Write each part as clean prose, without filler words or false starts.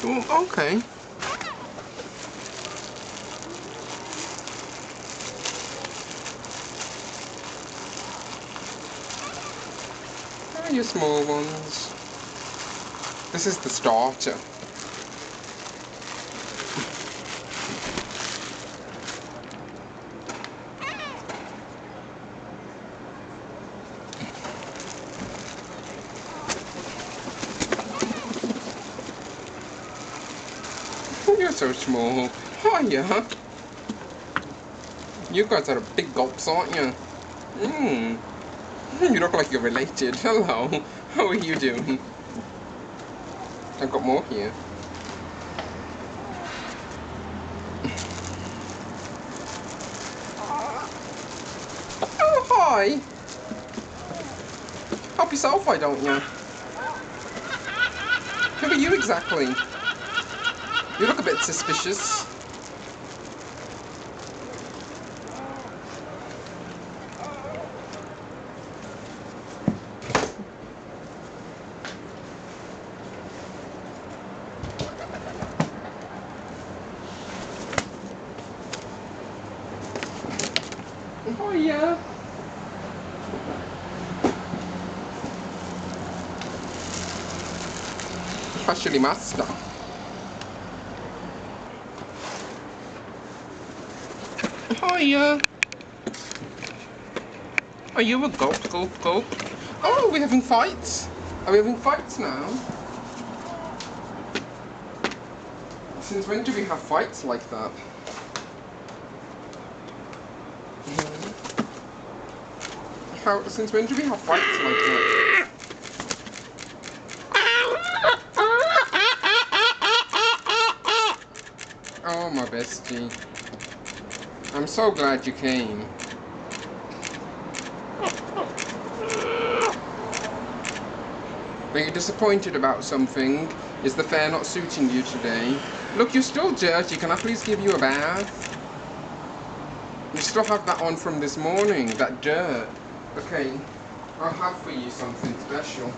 Oh, okay. Oh, your small ones. This is the starter. You're so small. Hiya. You guys are big gulps, aren't you? You look like you're related. Hello. How are you doing? I've got more here. Oh, hi. Help yourself, why don't you? Who are you exactly? You look a bit suspicious. Oh yeah. Especially master. Hiya. Are you a gulp, gulp, gulp? Oh, are we having fights? Are we having fights now? Since when do we have fights like that? Since when do we have fights like that? Oh, my bestie. I'm so glad you came. Are you disappointed about something? Is the fair not suiting you today? Look, you're still dirty. Can I please give you a bath? You still have that on from this morning, that dirt. Okay, I'll have for you something special.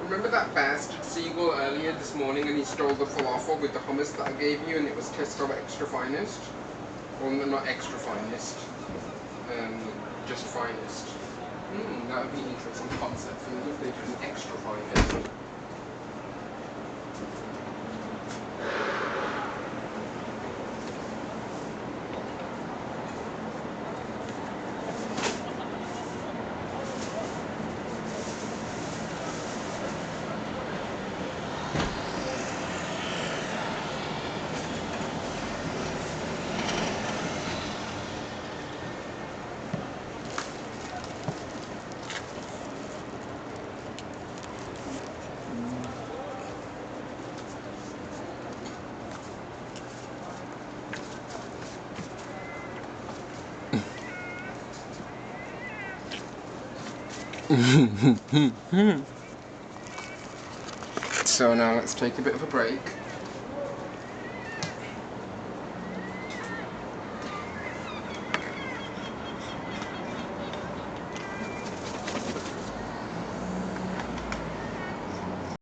Remember that bastard seagull earlier this morning and he stole the falafel with the hummus that I gave you and it was Tesco extra finest? Well, no, not extra finest. Just finest. That would be an interesting concept for them if they did an extra finest. So now let's take a bit of a break.